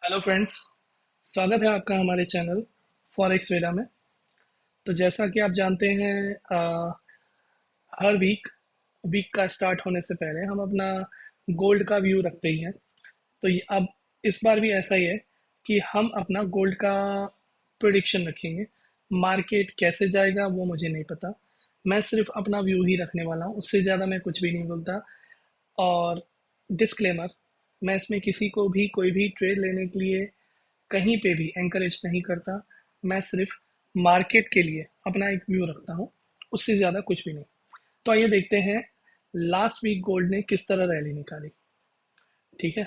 Hello friends. स्वागत है आपका हमारे चैनल फॉरेक्स वेदा में। तो जैसा कि आप जानते हैं, हर वीक का स्टार्ट होने से पहले हम अपना गोल्ड का व्यू रखते ही हैं। तो अब इस बार भी ऐसा ही है कि हम अपना गोल्ड का प्रिडिक्शन रखेंगे। मार्केट कैसे जाएगा वो मुझे नहीं पता। मैं सिर्फ अपना व्यू ही रखने वाला हूँ, उससे ज़्यादा मैं कुछ भी नहीं बोलता। और डिस्क्लेमर, मैं इसमें किसी को भी कोई भी ट्रेड लेने के लिए कहीं पे भी एंकरेज नहीं करता। मैं सिर्फ मार्केट के लिए अपना एक व्यू रखता हूँ, उससे ज़्यादा कुछ भी नहीं। तो आइए देखते हैं लास्ट वीक गोल्ड ने किस तरह रैली निकाली। ठीक है।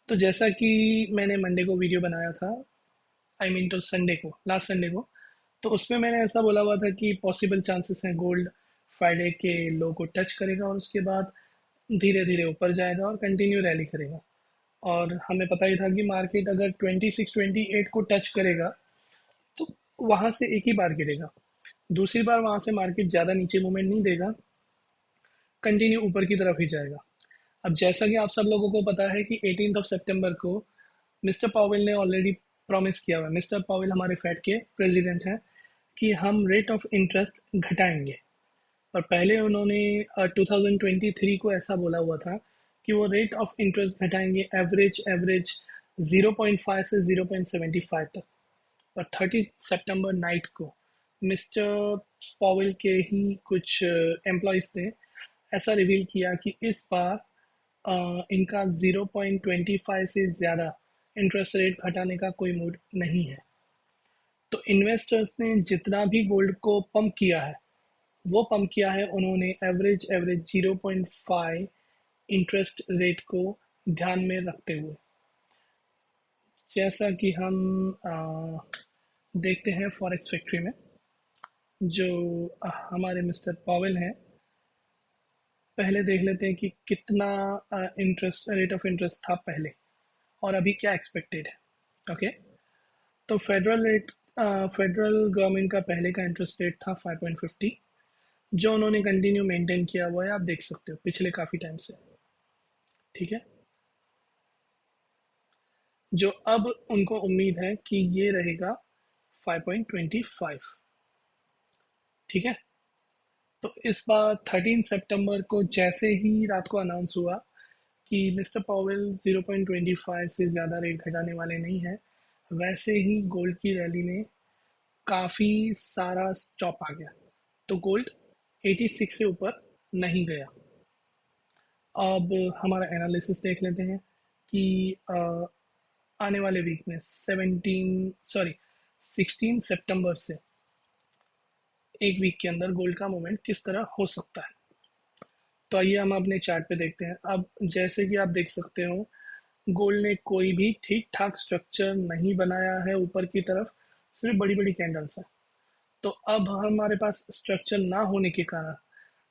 तो जैसा कि मैंने मंडे को वीडियो बनाया था, आई मीन तो संडे को, लास्ट संडे को, तो उसमें मैंने ऐसा बोला हुआ था कि पॉसिबल चांसेस हैं गोल्ड फ्राइडे के लो को टच करेगा और उसके बाद धीरे धीरे ऊपर जाएगा और कंटिन्यू रैली करेगा। और हमें पता ही था कि मार्केट अगर 26-28 को टच करेगा तो वहाँ से एक ही बार गिरेगा। दूसरी बार वहाँ से मार्केट ज़्यादा नीचे मूवमेंट नहीं देगा, कंटिन्यू ऊपर की तरफ ही जाएगा। अब जैसा कि आप सब लोगों को पता है कि 18 सितंबर को मिस्टर पावेल ने ऑलरेडी प्रॉमिस किया हुआ है। मिस्टर पावेल हमारे फेड के प्रेसिडेंट हैं कि हम रेट ऑफ इंटरेस्ट घटाएंगे। और पहले उन्होंने 2023 को ऐसा बोला हुआ था कि वो रेट ऑफ इंटरेस्ट घटाएंगे एवरेज 0.5 से 0.75 तक। और 30 सितंबर नाइट को मिस्टर पॉवेल के ही कुछ एम्प्लॉयज़ ने ऐसा रिवील किया कि इस बार इनका 0.25 से ज़्यादा इंटरेस्ट रेट घटाने का कोई मूड नहीं है। तो इन्वेस्टर्स ने जितना भी गोल्ड को पंप किया है, वो पंप किया है उन्होंने एवरेज 0.5 इंटरेस्ट रेट को ध्यान में रखते हुए। जैसा कि हम देखते हैं फॉरेक्स फैक्ट्री में जो हमारे मिस्टर पॉवेल हैं, पहले देख लेते हैं कि कितना इंटरेस्ट रेट ऑफ इंटरेस्ट था पहले और अभी क्या एक्सपेक्टेड है। ओके। तो फेडरल गवर्नमेंट का पहले का इंटरेस्ट रेट था 5.50, जो उन्होंने कंटिन्यू मेंटेन किया हुआ है, आप देख सकते हो पिछले काफ़ी टाइम से। ठीक है। जो अब उनको उम्मीद है कि ये रहेगा 5.25। ठीक है। तो इस बार 13 सितंबर को जैसे ही रात को अनाउंस हुआ कि मिस्टर पॉवेल 0.25 से ज़्यादा रेट घटाने वाले नहीं हैं, वैसे ही गोल्ड की रैली में काफ़ी सारा स्टॉप आ गया। तो गोल्ड 86 से ऊपर नहीं गया। अब हमारा एनालिसिस देख लेते हैं कि आने वाले वीक में 16 सितंबर से एक वीक के अंदर गोल्ड का मूवमेंट किस तरह हो सकता है। तो आइए हम अपने चार्ट पे देखते हैं। अब जैसे कि आप देख सकते हो, गोल्ड ने कोई भी ठीक ठाक स्ट्रक्चर नहीं बनाया है ऊपर की तरफ, सिर्फ बड़ी बड़ी कैंडल्स है। तो अब हमारे पास स्ट्रक्चर ना होने के कारण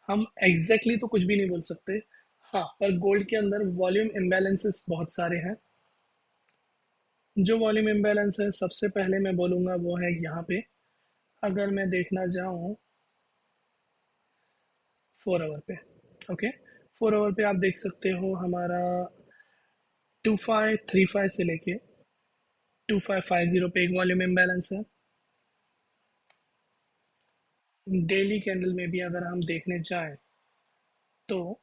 हम एग्जैक्टली तो कुछ भी नहीं बोल सकते। हाँ, पर गोल्ड के अंदर वॉल्यूम इम्बैलेंसेस बहुत सारे हैं। जो वॉल्यूम इम्बैलेंस है सबसे पहले मैं बोलूँगा वो है यहाँ पे। अगर मैं देखना जाऊँ 4 आवर पे, ओके, 4 आवर पे आप देख सकते हो हमारा 2535 से लेके 2550 पे एक वॉल्यूम इम्बैलेंस है। डेली कैंडल में भी अगर हम देखने जाएं तो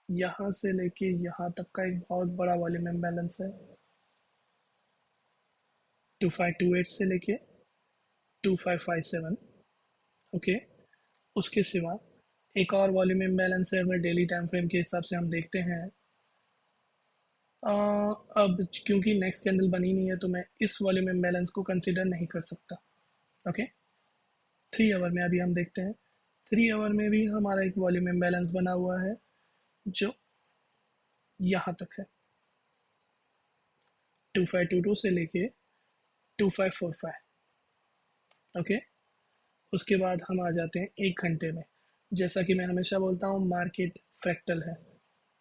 यहाँ से लेके यहाँ तक का एक बहुत बड़ा वॉल्यूम इम्बैलेंस है, 2528 से लेके 2557। ओके। उसके सिवा एक और वॉल्यूम इम्बैलेंस है, अगर डेली टाइम फ्रेम के हिसाब से हम देखते हैं। अब क्योंकि नेक्स्ट कैंडल बनी नहीं है तो मैं इस वॉल्यूम इम्बैलेंस को कंसिडर नहीं कर सकता। ओके। 3 आवर में अभी हम देखते हैं। 3 आवर में भी हमारा एक वॉल्यूम इम्बैलेंस बना हुआ है जो यहाँ तक है, 2522 से लेके 2545। ओके। उसके बाद हम आ जाते हैं 1 घंटे में। जैसा कि मैं हमेशा बोलता हूँ, मार्केट फ्रैक्टल है।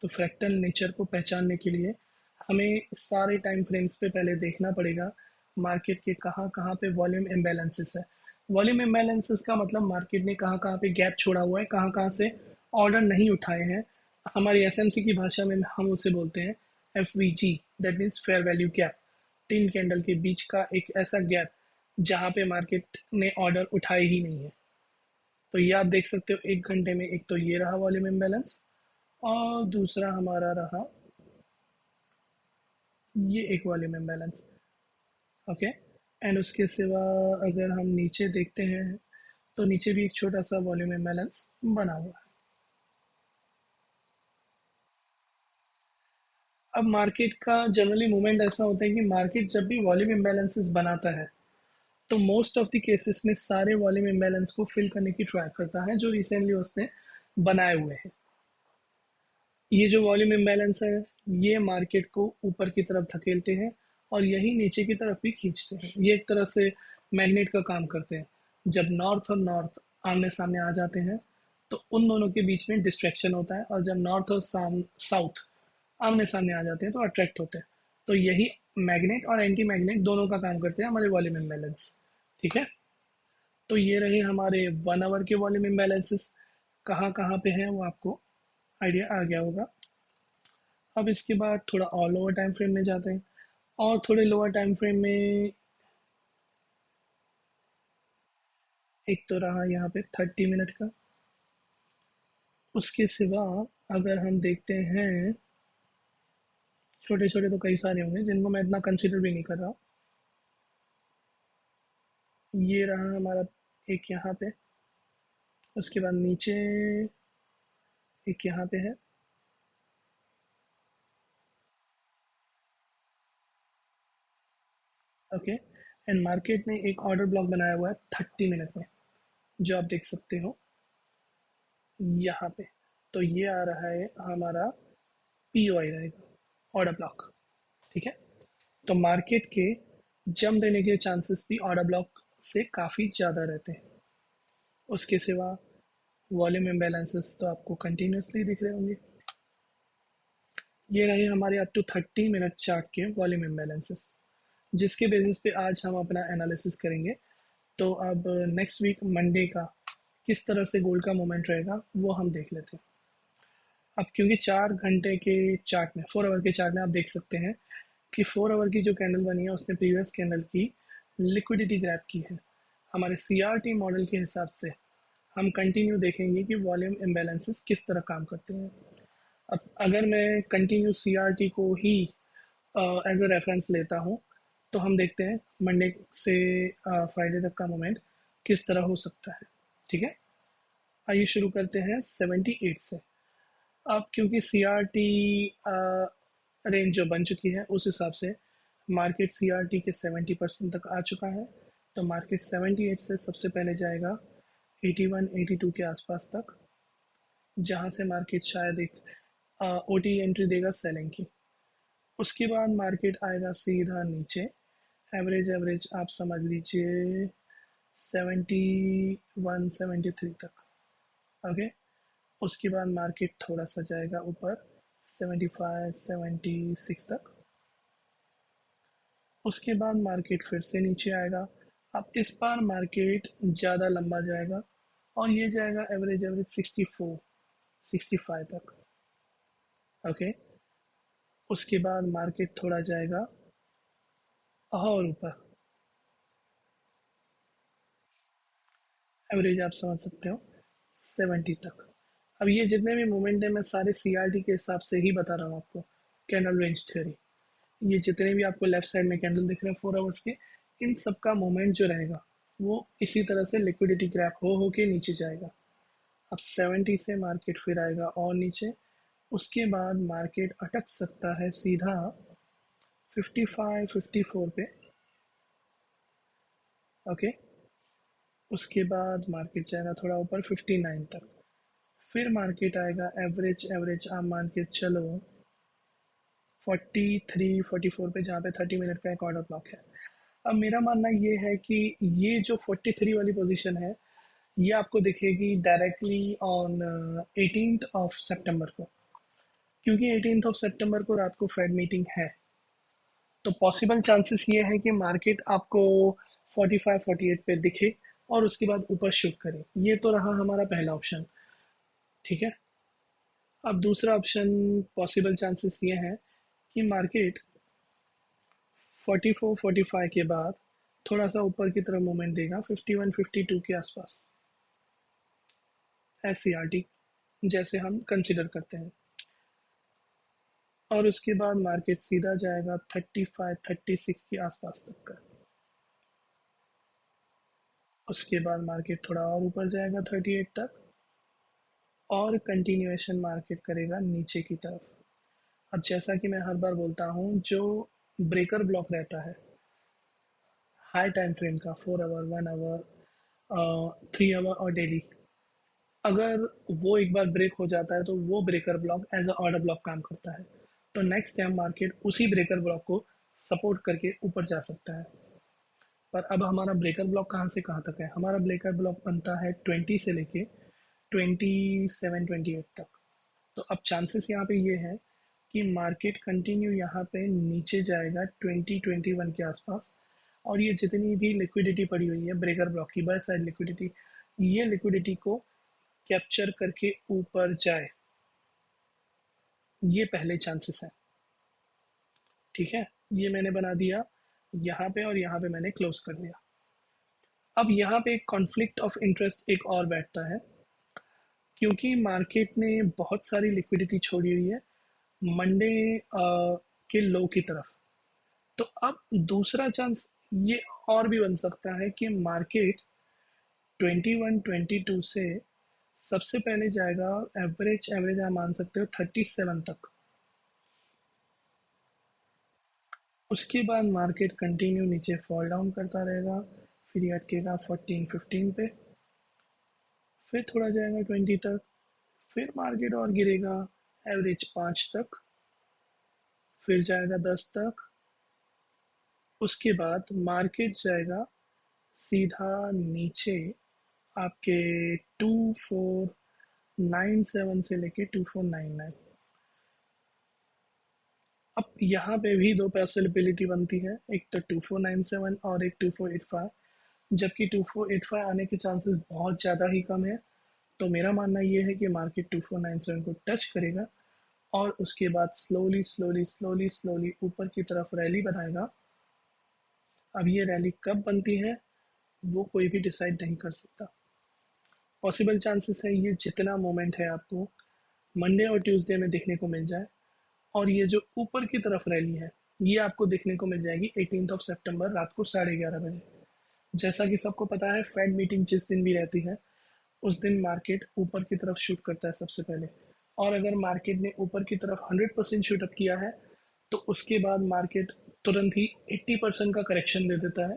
तो फ्रैक्टल नेचर को पहचानने के लिए हमें सारे टाइम फ्रेम्स पे पहले देखना पड़ेगा मार्केट के कहाँ कहाँ पे वॉल्यूम इम्बैलेंसेस है। वॉल्यूम इम्बैलेंसेस का मतलब मार्केट ने कहाँ कहाँ पे गैप छोड़ा हुआ है, कहाँ कहाँ से ऑर्डर नहीं उठाए हैं। हमारी एसएमसी की भाषा में हम उसे बोलते हैं F we ji, that means fair value gap, तीन कैंडल के बीच का एक ऐसा गैप जहाँ पे मार्केट ने ऑर्डर उठाए ही नहीं है। तो ये आप देख सकते हो एक घंटे में, एक तो ये रहा वॉल्यूम इम्बैलेंस, और दूसरा हमारा रहा ये एक वॉल्यूम इम्बैलेंस। ओके। एंड उसके सिवा अगर हम नीचे देखते हैं तो नीचे भी एक छोटा सा वॉल्यूम इम्बैलेंस बना हुआ है। अब मार्केट का जनरली मूवमेंट ऐसा होता है कि मार्केट जब भी वॉल्यूम इम्बैलेंसेस बनाता है तो मोस्ट ऑफ द केसेस में सारे वॉल्यूम इम्बैलेंस को फिल करने की ट्राई करता है जो रिसेंटली उसने बनाए हुए हैं। ये जो वॉल्यूम इम्बैलेंस है ये मार्केट को ऊपर की तरफ धकेलते हैं और यही नीचे की तरफ भी खींचते हैं। ये एक तरह से मैग्नेट का काम करते हैं। जब नॉर्थ और नॉर्थ आमने सामने आ जाते हैं तो उन दोनों के बीच में डिस्ट्रैक्शन होता है, और जब नॉर्थ और साउथ आमने सामने आ जाते हैं तो अट्रैक्ट होते हैं। तो यही मैग्नेट और एंटी मैग्नेट दोनों का काम करते हैं हमारे वॉल्यूम इम्बैलेंस। ठीक है। तो ये रहे हमारे 1 आवर के वॉल्यूम इम्बैलेंसेस। कहाँ कहाँ पे हैं वो आपको आइडिया आ गया होगा। अब इसके बाद थोड़ा और लोअर टाइम फ्रेम में जाते हैं, और थोड़े लोअर टाइम फ्रेम में एक तो रहा यहाँ पे 30 मिनट का। उसके सिवा अगर हम देखते हैं, छोटे छोटे तो कई सारे होंगे जिनको मैं इतना कंसिडर भी नहीं कर रहा। ये रहा हमारा एक यहाँ पे, उसके बाद नीचे एक यहाँ पे है। ओके। एंड मार्केट ने एक ऑर्डर ब्लॉक बनाया हुआ है 30 मिनट में, जो आप देख सकते हो यहाँ पे। तो ये आ रहा है हमारा पी ओ आई रहेगा, ऑर्डर ब्लॉक। ठीक है। तो मार्केट के जम देने के चांसेस भी ऑर्डर ब्लॉक से काफ़ी ज़्यादा रहते हैं। उसके सिवा वॉल्यूम इम्बैलेंसेस तो आपको कंटिन्यूसली दिख रहे होंगे। ये रहे हमारे अप टू 30 मिनट चार्ट के वॉल्यूम इम्बैलेंसेस, जिसके बेसिस पे आज हम अपना एनालिसिस करेंगे। तो अब नेक्स्ट वीक मंडे का किस तरह से गोल्ड का मूवमेंट रहेगा वो हम देख लेते हैं। अब क्योंकि 4 घंटे के चार्ट में, 4 आवर के चार्ट में आप देख सकते हैं कि 4 आवर की जो कैंडल बनी है उसने प्रीवियस कैंडल की लिक्विडिटी ग्रैब की है। हमारे सी आर टी मॉडल के हिसाब से हम कंटिन्यू देखेंगे कि वॉल्यूम इम्बैलेंसेस किस तरह काम करते हैं। अब अगर मैं कंटिन्यू सी आर टी को ही एज अ रेफरेंस लेता हूँ तो हम देखते हैं मंडे से फ्राइडे तक का मोमेंट किस तरह हो सकता है। ठीक है। आइए शुरू करते हैं 78 से। अब क्योंकि सी आर टी रेंज जो बन चुकी है उस हिसाब से मार्केट सी आर टी के 70% तक आ चुका है। तो मार्केट 78 से सबसे पहले जाएगा 81 82 के आसपास तक, जहाँ से मार्केट शायद एक ओ टी एंट्री देगा सेलिंग की। उसके बाद मार्केट आएगा सीधा नीचे, एवरेज एवरेज आप समझ लीजिए 71 73 तक। ओके। उसके बाद मार्केट थोड़ा सा जाएगा ऊपर 75 76 तक। उसके बाद मार्केट फिर से नीचे आएगा। अब इस बार मार्केट ज़्यादा लंबा जाएगा और ये जाएगा एवरेज एवरेज 64 65 तक। ओके। उसके बाद मार्केट थोड़ा जाएगा और ऊपर, एवरेज आप समझ सकते हो 70 तक। अब ये जितने भी मूवमेंट है मैं सारे सी आर टी के हिसाब से ही बता रहा हूँ आपको, कैंडल रेंज थ्योरी। ये जितने भी आपको लेफ्ट साइड में कैंडल दिख रहे हैं 4 आवर्स के, इन सब का मूवमेंट जो रहेगा वो इसी तरह से लिक्विडिटी क्रैप हो के नीचे जाएगा। अब 70 से मार्केट फिर आएगा और नीचे। उसके बाद मार्केट अटक सकता है सीधा 55 54 पे। ओके। उसके बाद मार्केट जाएगा थोड़ा ऊपर 59 तक। फिर मार्केट आएगा एवरेज एवरेज आप मान के चलो 43 44 पे, जहाँ पे 30 मिनट का एक ऑर्डर ब्लॉक है। अब मेरा मानना ये है कि ये जो 43 वाली पोजीशन है ये आपको दिखेगी डायरेक्टली ऑन 18 ऑफ सितंबर को, क्योंकि 18 ऑफ सितंबर को रात को फेड मीटिंग है। तो पॉसिबल चांसेस ये है कि मार्केट आपको 45 48 पे दिखे और उसके बाद ऊपर शिफ्ट करे। ये तो रहा हमारा पहला ऑप्शन। ठीक है। अब दूसरा ऑप्शन पॉसिबल चांसेस ये हैं कि मार्केट 44-45 के बाद थोड़ा सा ऊपर की तरफ मूवमेंट देगा 51-52 के आसपास, SCRT जैसे हम कंसिडर करते हैं। और उसके बाद मार्केट सीधा जाएगा 35-36 के आसपास तक का। उसके बाद मार्केट थोड़ा और ऊपर जाएगा 38 तक, और कंटिन्यूएशन मार्केट करेगा नीचे की तरफ। अब जैसा कि मैं हर बार बोलता हूँ, जो ब्रेकर ब्लॉक रहता है हाई टाइम फ्रेम का, 4 आवर, 1 आवर, 3 आवर और डेली, अगर वो एक बार ब्रेक हो जाता है तो वो breaker block as a order block काम करता है। तो नेक्स्ट टाइम मार्केट उसी ब्रेकर ब्लॉक को सपोर्ट करके ऊपर जा सकता है। पर अब हमारा ब्रेकर ब्लॉक कहाँ से कहाँ तक है? हमारा ब्रेकर ब्लॉक बनता है 20 से लेके 27-28 तक। तो अब चांसेस यहाँ पे ये है कि मार्केट कंटिन्यू यहाँ पे नीचे जाएगा 20-21 के आसपास, और ये जितनी भी लिक्विडिटी पड़ी हुई है ब्रेकर ब्लॉक की, बाय साइड लिक्विडिटी, ये लिक्विडिटी को कैप्चर करके ऊपर जाए, ये पहले चांसेस हैं। ठीक है, ये मैंने बना दिया यहाँ पे, और यहाँ पे मैंने क्लोज कर दिया। अब यहाँ पे एक कॉन्फ्लिक्ट ऑफ इंटरेस्ट एक और बैठता है, क्योंकि मार्केट ने बहुत सारी लिक्विडिटी छोड़ी हुई है मंडे के लो की तरफ। तो अब दूसरा चांस ये और भी बन सकता है कि मार्केट 21-22 से सबसे पहले जाएगा, एवरेज एवरेज आप मान सकते हो 37 तक। उसके बाद मार्केट कंटिन्यू नीचे फॉल डाउन करता रहेगा, फिर ये अटकेगा 14-15 पे, फिर थोड़ा जाएगा 20 तक, फिर मार्केट और गिरेगा एवरेज 5 तक, फिर जाएगा 10 तक। उसके बाद मार्केट जाएगा सीधा नीचे आपके 2497 से लेके 2499। अब यहाँ पे भी दो पॉसिबिलिटी बनती है, एक तो 2497 और एक 2485। जबकि 2485 आने के चांसेस बहुत ज़्यादा ही कम है। तो मेरा मानना ये है कि मार्केट 2497 को टच करेगा, और उसके बाद स्लोली स्लोली स्लोली स्लोली ऊपर की तरफ रैली बनाएगा। अब ये रैली कब बनती है वो कोई भी डिसाइड नहीं कर सकता। पॉसिबल चांसेस है ये जितना मोमेंट है आपको मंडे और ट्यूसडे में देखने को मिल जाए, और ये जो ऊपर की तरफ रैली है ये आपको देखने को मिल जाएगी 18 सितंबर रात को 11:30 बजे। जैसा कि सबको पता है, फेड मीटिंग जिस दिन भी रहती है उस दिन मार्केट ऊपर की तरफ शूट करता है सबसे पहले। और अगर मार्केट ने ऊपर की तरफ 100% शूट अप किया है तो उसके बाद मार्केट तुरंत ही 80% का करेक्शन दे देता है,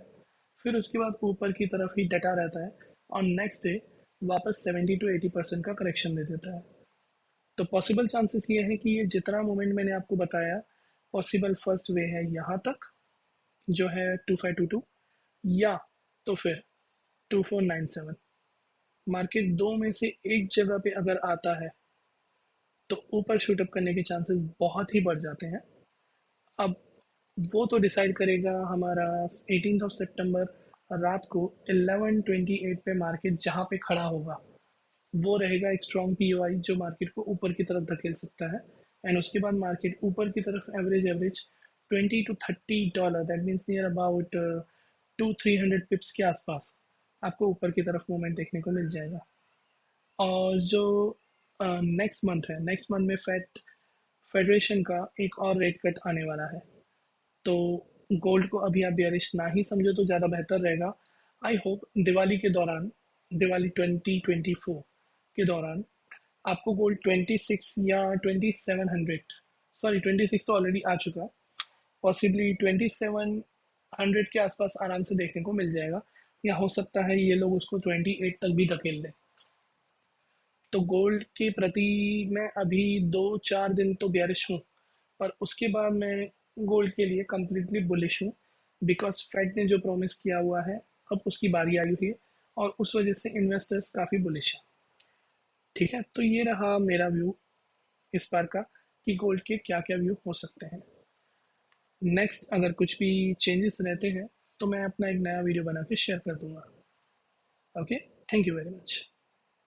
फिर उसके बाद ऊपर की तरफ ही डटा रहता है, और नेक्स्ट डे वापस 70-80% का करेक्शन दे देता है। तो पॉसिबल चांसेस ये है कि ये जितना मोमेंट मैंने आपको बताया, पॉसिबल फर्स्ट वे है यहाँ तक जो है 2522, या तो फिर 2497। मार्केट दो में से एक जगह पे अगर आता है तो ऊपर शूटअप करने के चांसेस बहुत ही बढ़ जाते हैं। अब वो तो डिसाइड करेगा हमारा 18 सितंबर रात को 11:28 पे मार्केट जहाँ पे खड़ा होगा, वो रहेगा एक स्ट्रॉन्ग पीओआई जो मार्केट को ऊपर की तरफ धकेल सकता है। एंड उसके बाद मार्केट ऊपर की तरफ average average $20 to $30, that means near about 200-300 पिप्स के आसपास आपको ऊपर की तरफ मूवमेंट देखने को मिल जाएगा। और जो नेक्स्ट मंथ है, नेक्स्ट मंथ में फेडरेशन का एक और रेट कट आने वाला है। तो गोल्ड को अभी आप बियरिश ना ही समझो तो ज़्यादा बेहतर रहेगा। आई होप दिवाली के दौरान, दिवाली 2024 के दौरान आपको गोल्ड 26 या 2700, सॉरी 26 तो ऑलरेडी आ चुका, पॉसिबली 2700 के आसपास आराम से देखने को मिल जाएगा, या हो सकता है ये लोग उसको 28 तक भी धकेल दें। तो गोल्ड के प्रति मैं अभी 2-4 दिन तो बेयरिश हूँ, पर उसके बाद मैं गोल्ड के लिए कम्प्लीटली बुलिश हूँ, बिकॉज फेड ने जो प्रॉमिस किया हुआ है अब उसकी बारी आई हुई है, और उस वजह से इन्वेस्टर्स काफ़ी बुलिश हैं। ठीक है, तो ये रहा मेरा व्यू इस बार का कि गोल्ड के क्या क्या व्यू हो सकते हैं। नेक्स्ट अगर कुछ भी चेंजेस रहते हैं तो मैं अपना एक नया वीडियो बना के शेयर कर दूंगा। Okay, thank you very much.